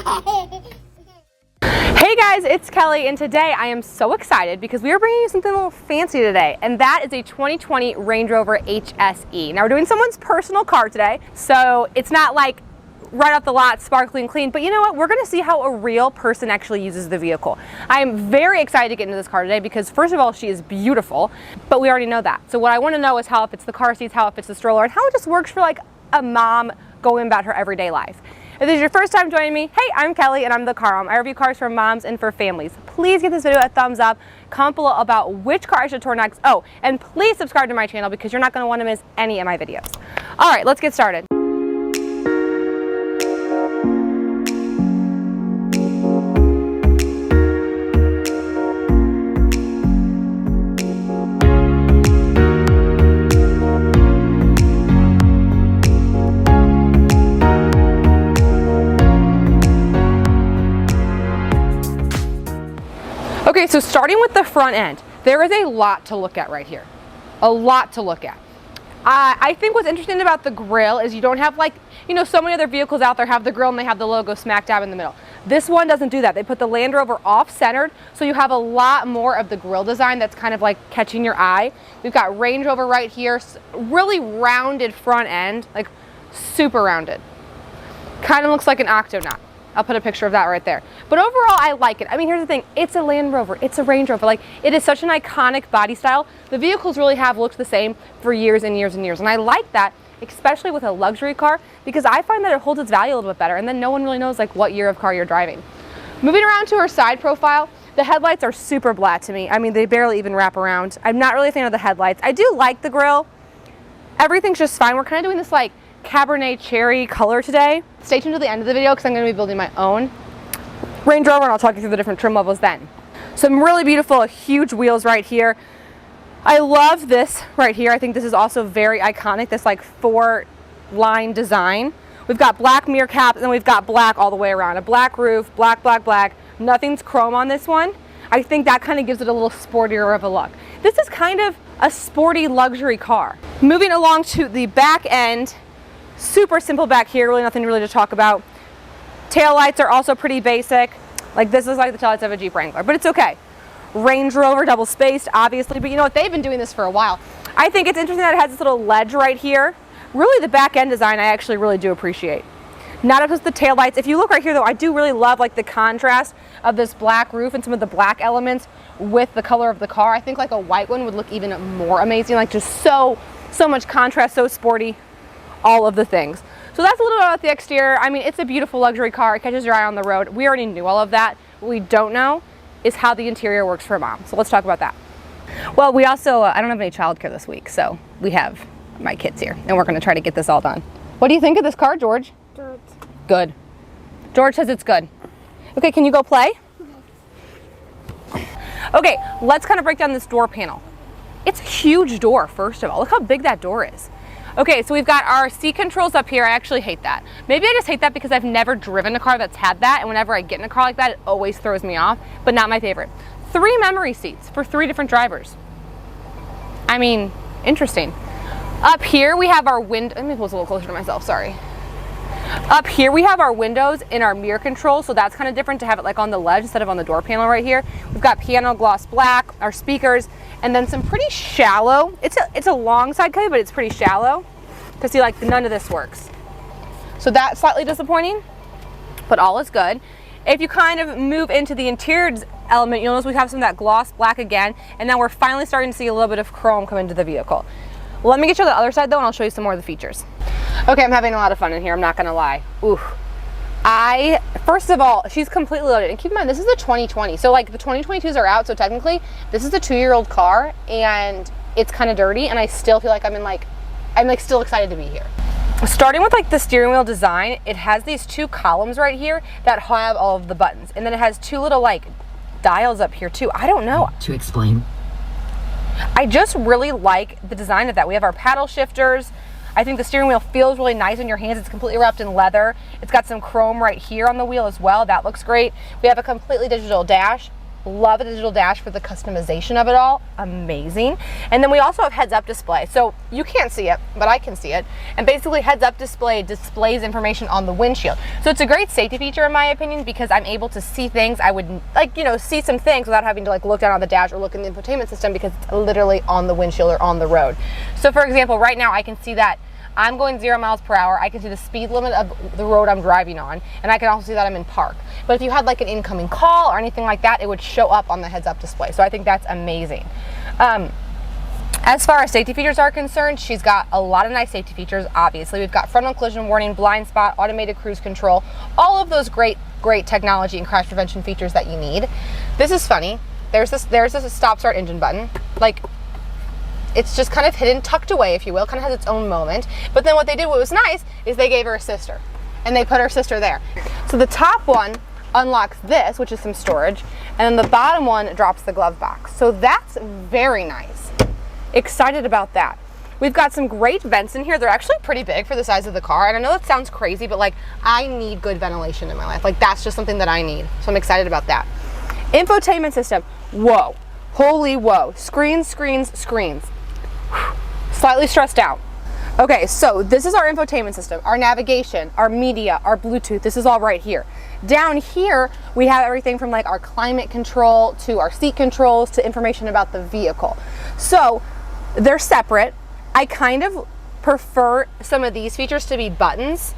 Hey guys, it's Kelly, and today I am so excited because we are bringing you something a little fancy today, and that is a 2020 Range Rover HSE. Now we're doing someone's personal car today, so it's not like right off the lot, sparkling clean, but you know what? We're gonna see how a real person actually uses the vehicle. I am very excited to get into this car today because first of all, she is beautiful, but we already know that. So what I wanna know is how it fits the car seats, how it fits the stroller, and how it just works for like a mom going about her everyday life. If this is your first time joining me, hey, I'm Kelly and I'm the car mom. I review cars for moms and for families. Please give this video a thumbs up, comment below about which car I should tour next. Oh, and please subscribe to my channel because you're not gonna wanna miss any of my videos. All right, let's get started. Okay, so starting with the front end, there is a lot to look at right here. A lot to look at. I think what's interesting about the grille is you don't have like, you know, so many other vehicles out there have the grille and they have the logo smack dab in the middle. This one doesn't do that. They put the Land Rover off-centered, so you have a lot more of the grille design that's kind of like catching your eye. We've got Range Rover right here, really rounded front end, like super rounded. Kind of looks like an Octonaut. I'll put a picture of that right there. But overall, I like it. I mean, here's the thing. It's a Land Rover. It's a Range Rover. Like, it is such an iconic body style. The vehicles really have looked the same for years and years and years. And I like that, especially with a luxury car, because I find that it holds its value a little bit better. And then no one really knows, like, what year of car you're driving. Moving around to her side profile, the headlights are super black to me. I mean, they barely even wrap around. I'm not really a fan of the headlights. I do like the grille. Everything's just fine. We're kind of doing this, like, Cabernet cherry color today. Stay tuned to the end of the video because I'm going to be building my own Range Rover and I'll talk you through the different trim levels then. Some really beautiful huge wheels right here. I love this right here. I think this is also very iconic, this like 4-line design. We've got black mirror caps and then we've got black all the way around. A black roof, black, black, black. Nothing's chrome on this one. I think that kind of gives it a little sportier of a look. This is kind of a sporty luxury car. Moving along to the back end, super simple back here, really nothing really to talk about. Tail lights are also pretty basic. Like this is like the tail lights of a Jeep Wrangler, but it's okay. Range Rover, double spaced, obviously, but you know what, they've been doing this for a while. I think it's interesting that it has this little ledge right here. Really the back end design I actually really do appreciate. Not just the tail lights. If you look right here though, I do really love like the contrast of this black roof and some of the black elements with the color of the car. I think like a white one would look even more amazing, like just so much contrast, so sporty. All of the things. So that's a little bit about the exterior. I mean, it's a beautiful luxury car. It catches your eye on the road. We already knew all of that. What we don't know is how the interior works for a mom. So let's talk about that. Well, we also, I don't have any childcare this week, so we have my kids here and we're gonna try to get this all done. What do you think of this car, George? Good. Good. George says it's good. Okay, can you go play? Okay, let's kind of break down this door panel. It's a huge door, first of all. Look how big that door is. Okay, so we've got our seat controls up here. I actually hate that. Maybe I just hate that because I've never driven a car that's had that, and whenever I get in a car like that, it always throws me off, but not my favorite. 3 memory seats for 3 different drivers. I mean, interesting. Up here we have our window. Let me pull this a little closer to myself, sorry. Up here we have our windows and our mirror control, so that's kind of different to have it like on the ledge instead of on the door panel right here. We've got piano gloss black, our speakers, and then some pretty shallow, it's a long side cut, but it's pretty shallow. Because see, like none of this works. So that's slightly disappointing, but all is good. If you kind of move into the interior element, you'll notice we have some of that gloss black again, and now we're finally starting to see a little bit of chrome come into the vehicle. Let me get you to the other side though, and I'll show you some more of the features. Okay, I'm having a lot of fun in here, I'm not gonna lie. Ooh. First of all, she's completely loaded. And keep in mind, this is a 2020. So like the 2022s are out, so technically this is a 2-year-old car and it's kind of dirty and I still feel like I'm still excited to be here. Starting with like the steering wheel design, it has these 2 columns right here that have all of the buttons. And then it has 2 little like dials up here too. I don't know. To explain. I just really like the design of that. We have our paddle shifters. I think the steering wheel feels really nice in your hands. It's completely wrapped in leather. It's got some chrome right here on the wheel as well. That looks great. We have a completely digital dash. Love the digital dash for the customization of it all. Amazing. And then we also have heads-up display. So you can't see it, but I can see it. And basically heads-up display displays information on the windshield. So it's a great safety feature in my opinion, because I'm able to see things. I would see some things without having to look down on the dash or look in the infotainment system, because it's literally on the windshield or on the road. So for example, right now I can see that I'm going 0 miles per hour. I can see the speed limit of the road I'm driving on, and I can also see that I'm in park. But if you had like an incoming call or anything like that, it would show up on the heads-up display. So I think that's amazing. As far as safety features are concerned, she's got a lot of nice safety features. Obviously, we've got frontal collision warning, blind spot, automated cruise control, all of those great technology and crash prevention features that you need. This is funny. There's this stop start engine button. Like, it's just kind of hidden, tucked away, if you will, kind of has its own moment. But then what they did, what was nice, is they gave her a sister, and they put her sister there. So the top one unlocks this, which is some storage, and then the bottom one drops the glove box. So that's very nice. Excited about that. We've got some great vents in here. They're actually pretty big for the size of the car, and I know that sounds crazy, but like, I need good ventilation in my life. Like, that's just something that I need. So I'm excited about that. Infotainment system. Whoa. Holy whoa. Screens, screens, screens. Slightly stressed out. Okay, so this is our infotainment system, our navigation, our media, our Bluetooth. This is all right here. Down here, we have everything from like our climate control to our seat controls to information about the vehicle. So they're separate. I kind of prefer some of these features to be buttons,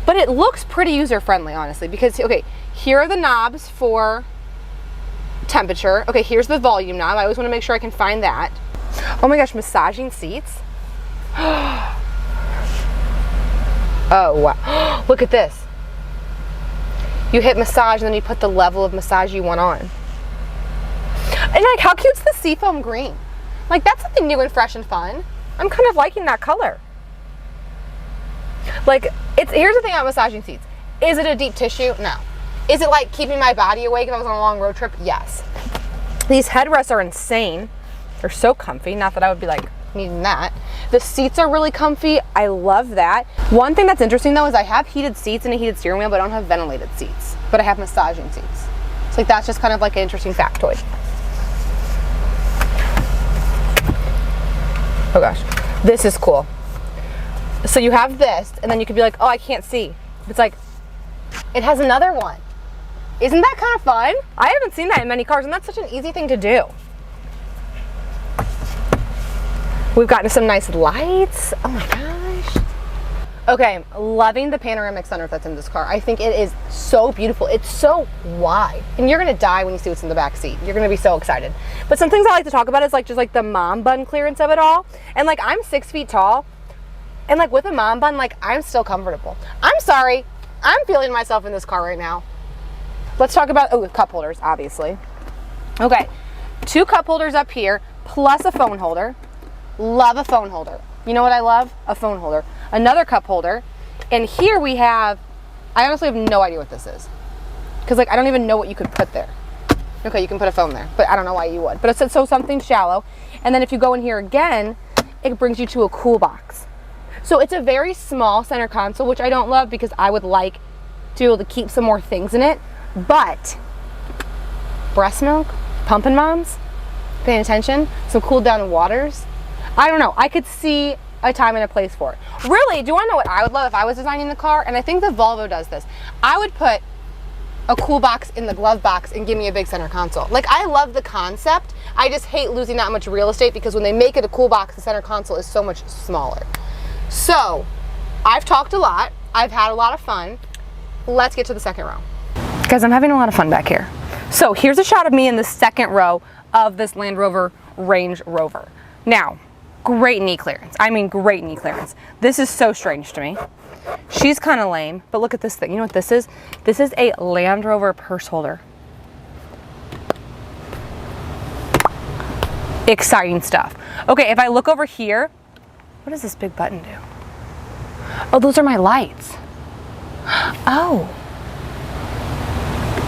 but it looks pretty user-friendly, honestly, because, okay, here are the knobs for temperature. Okay, here's the volume knob. I always want to make sure I can find that. Oh my gosh, massaging seats. Oh wow, look at this. You hit massage and then you put the level of massage you want on. And like, how cute's the seafoam green? Like, that's something new and fresh and fun. I'm kind of liking that color. Like, here's the thing about massaging seats. Is it a deep tissue? No. Is it like keeping my body awake if I was on a long road trip? Yes. These headrests are insane. They're so comfy. Not that I would be like needing that. The seats are really comfy. I love that. One thing that's interesting though is I have heated seats and a heated steering wheel, but I don't have ventilated seats. But I have massaging seats. So like, that's just kind of like an interesting factoid. Oh gosh, this is cool. So you have this, and then you could be like, oh, I can't see. It's like, it has another one. Isn't that kind of fun? I haven't seen that in many cars, and that's such an easy thing to do. We've gotten some nice lights. Oh my gosh. Okay, loving the panoramic sunroof that's in this car. I think it is so beautiful. It's so wide. And you're gonna die when you see what's in the back seat. You're gonna be so excited. But some things I like to talk about is like just like the mom bun clearance of it all. And like, I'm 6 feet tall. And like with a mom bun, like, I'm still comfortable. I'm sorry, I'm feeling myself in this car right now. Let's talk about, oh, cup holders, obviously. Okay, 2 cup holders up here, plus a phone holder. Love a phone holder. You know what I love? A phone holder. Another cup holder. And here we have, I honestly have no idea what this is. Because like, I don't even know what you could put there. Okay, you can put a phone there, but I don't know why you would. But it said, so something shallow. And then if you go in here again, it brings you to a cool box. So it's a very small center console, which I don't love because I would like to be able to keep some more things in it. But breast milk, pumping moms, paying attention, some cool down waters. I don't know, I could see a time and a place for it. Really, do you want to know what I would love if I was designing the car? And I think the Volvo does this. I would put a cool box in the glove box and give me a big center console. Like, I love the concept. I just hate losing that much real estate because when they make it a cool box, the center console is so much smaller. So, I've talked a lot. I've had a lot of fun. Let's get to the second row. Guys, I'm having a lot of fun back here. So here's a shot of me in the second row of this Land Rover Range Rover. Now, great knee clearance. I mean, great knee clearance. This is so strange to me. She's kind of lame, but look at this thing. You know what this is? This is a Land Rover purse holder. Exciting stuff. Okay, if I look over here, what does this big button do? Oh, those are my lights. Oh.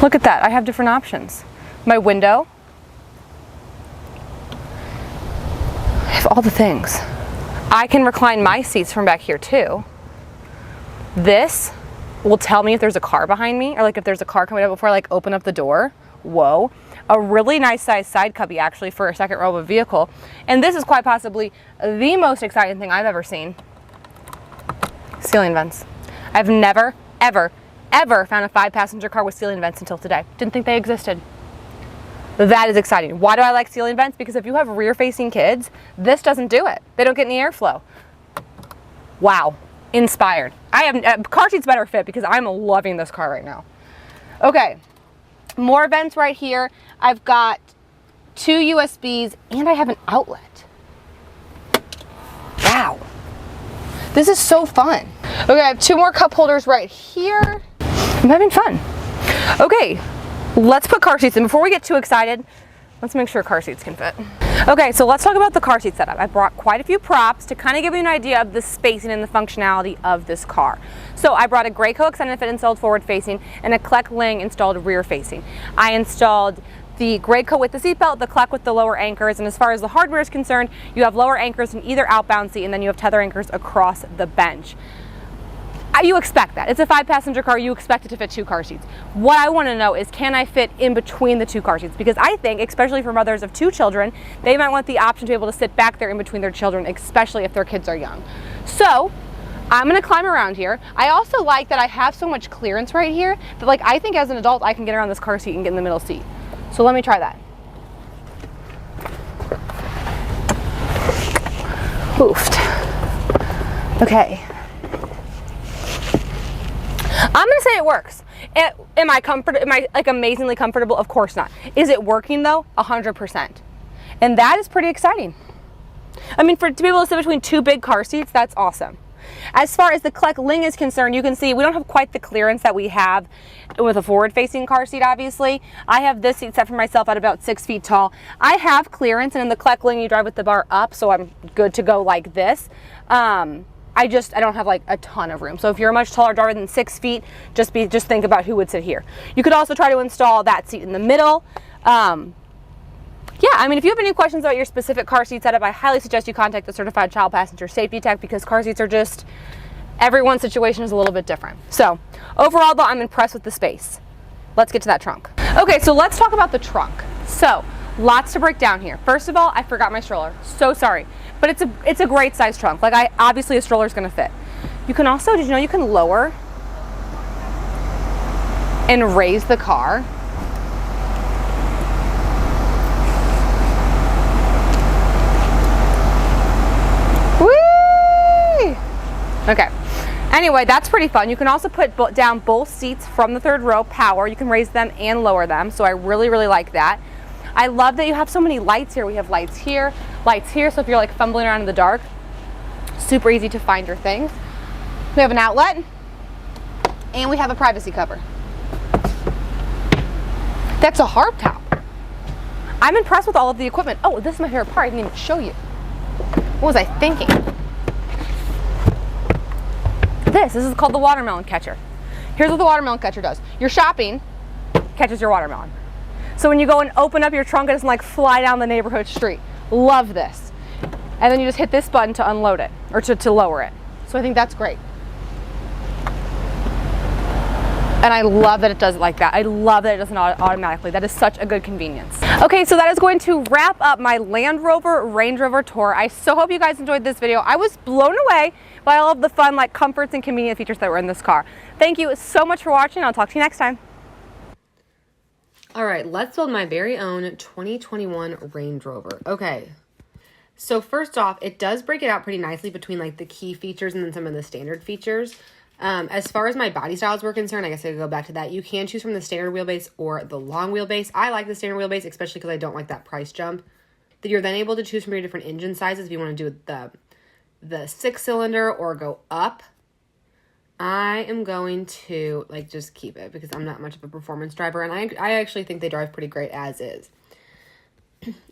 Look at that, I have different options. My window. I have all the things. I can recline my seats from back here too. This will tell me if there's a car behind me, or like if there's a car coming up before I like open up the door, whoa. A really nice size side cubby actually for a second row of a vehicle. And this is quite possibly the most exciting thing I've ever seen. Ceiling vents. I've never, ever, ever found a 5-passenger car with ceiling vents until today. Didn't think they existed. That is exciting. Why do I like ceiling vents? Because if you have rear-facing kids, this doesn't do it. They don't get any airflow. Wow. Inspired. Car seats better fit because I'm loving this car right now. Okay. More vents right here. I've got 2 USBs and I have an outlet. Wow. This is so fun. Okay, I have 2 more cup holders right here. I'm having fun. Okay, let's put car seats in. Before we get too excited, let's make sure car seats can fit. Okay, so let's talk about the car seat setup. I brought quite a few props to kind of give you an idea of the spacing and the functionality of this car. So I brought a Graco extended fit installed forward facing and a Kleck Ling installed rear facing. I installed the Graco with the seatbelt, the Kleck with the lower anchors, and as far as the hardware is concerned, you have lower anchors in either outbound seat and then you have tether anchors across the bench. You expect that. It's a 5-passenger car, you expect it to fit 2 car seats. What I want to know is, can I fit in between the 2 car seats? Because I think, especially for mothers of 2 children, they might want the option to be able to sit back there in between their children, especially if their kids are young. So I'm going to climb around here. I also like that I have so much clearance right here that, like, I think as an adult I can get around this car seat and get in the middle seat. So let me try that. Oofed. Okay. I'm gonna say it works. Am I like amazingly comfortable? Of course not. Is it working though? 100%. And that is pretty exciting. I mean, to be able to sit between 2 big car seats, that's awesome. As far as the Kleck Ling is concerned, you can see we don't have quite the clearance that we have with a forward-facing car seat, obviously. I have this seat set for myself at about 6 feet tall. I have clearance, and in the Kleck Ling, you drive with the bar up, so I'm good to go like this. I don't have like a ton of room. So if you're a much taller driver than 6 feet, just think about who would sit here. You could also try to install that seat in the middle. Yeah, I mean, if you have any questions about your specific car seat setup, I highly suggest you contact the Certified Child Passenger Safety Tech, because car seats are just, everyone's situation is a little bit different. So overall though, I'm impressed with the space. Let's get to that trunk. Okay, so let's talk about the trunk. So lots to break down here. First of all, I forgot my stroller. So sorry. But it's a great size trunk. Like, obviously a stroller is gonna fit. You can also, did you know you can lower and raise the car? Whee! Okay. Anyway, that's pretty fun. You can also put down both seats from the 3rd row, power. You can raise them and lower them. So I really, really like that. I love that you have so many lights here. We have lights here, so if you're like fumbling around in the dark, super easy to find your things. We have an outlet, and we have a privacy cover. That's a hardtop. I'm impressed with all of the equipment. Oh, this is my favorite part. I didn't even show you. What was I thinking? This is called the watermelon catcher. Here's what the watermelon catcher does. You're shopping, catches your watermelon. So when you go and open up your trunk, it doesn't like fly down the neighborhood street. Love this. And then you just hit this button to unload it, or to lower it. So I think that's great. And I love that it does it like that. I love that it doesn't automatically. That is such a good convenience. Okay, so that is going to wrap up my Land Rover Range Rover tour. I so hope you guys enjoyed this video. I was blown away by all of the fun, like, comforts and convenient features that were in this car. Thank you so much for watching. I'll talk to you next time. All right, let's build my very own 2021 Range Rover. Okay, so first off, it does break it out pretty nicely between like the key features and then some of the standard features. As far as my body styles were concerned, I guess I could go back to that. You can choose from the standard wheelbase or the long wheelbase. I like the standard wheelbase, especially because I don't like that price jump. That you're then able to choose from your different engine sizes if you want to do the 6-cylinder or go up. I am going to like just keep it because I'm not much of a performance driver, and I actually think they drive pretty great as is.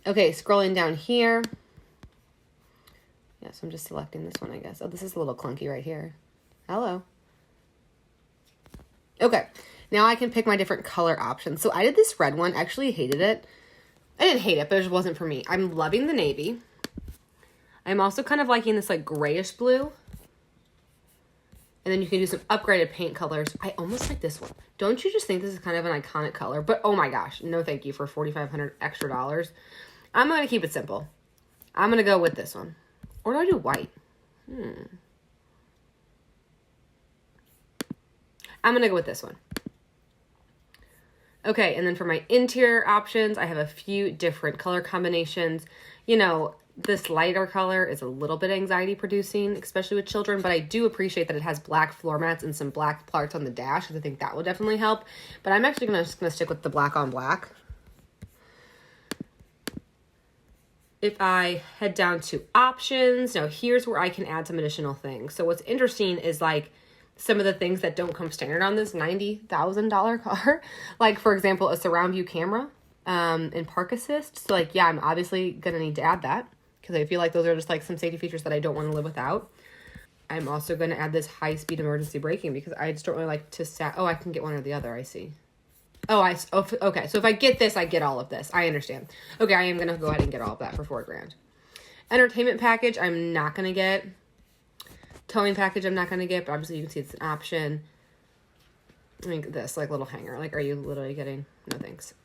Okay, scrolling down here. Yeah, so I'm just selecting this one, I guess. Oh, this is a little clunky right here. Hello. Okay, now I can pick my different color options. So I did this red one, actually hated it. I didn't hate it, but it just wasn't for me. I'm loving the navy. I'm also kind of liking this like grayish blue. And then you can do some upgraded paint colors. I almost like this one. Don't you just think this is kind of an iconic color? But oh my gosh, no thank you for $4,500 extra dollars. I'm going to keep it simple. I'm going to go with this one. Or do I do white? I'm going to go with this one. Okay, and then for my interior options, I have a few different color combinations. You know, this lighter color is a little bit anxiety producing, especially with children, but I do appreciate that it has black floor mats and some black parts on the dash, because I think that will definitely help. But I'm actually just gonna stick with the black on black. If I head down to options, now here's where I can add some additional things. So what's interesting is like some of the things that don't come standard on this $90,000 car. Like for example, a surround view camera and park assist. So like, yeah, I'm obviously gonna need to add that because I feel like those are just like some safety features that I don't want to live without. I'm also gonna add this high speed emergency braking because I just don't really like to oh, I can get one or the other, I see. Okay, so if I get this, I get all of this. I understand. Okay, I am going to go ahead and get all of that for $4,000. Entertainment package, I'm not going to get. Towing package, I'm not going to get, but obviously you can see it's an option. I mean, this, like, little hanger. Like, are you literally getting? No, thanks.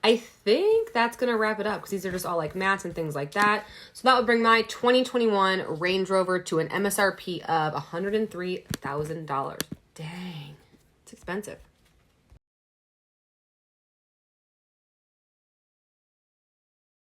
I think that's going to wrap it up because these are just all, like, mats and things like that. So that would bring my 2021 Range Rover to an MSRP of $103,000. Dang. It's expensive.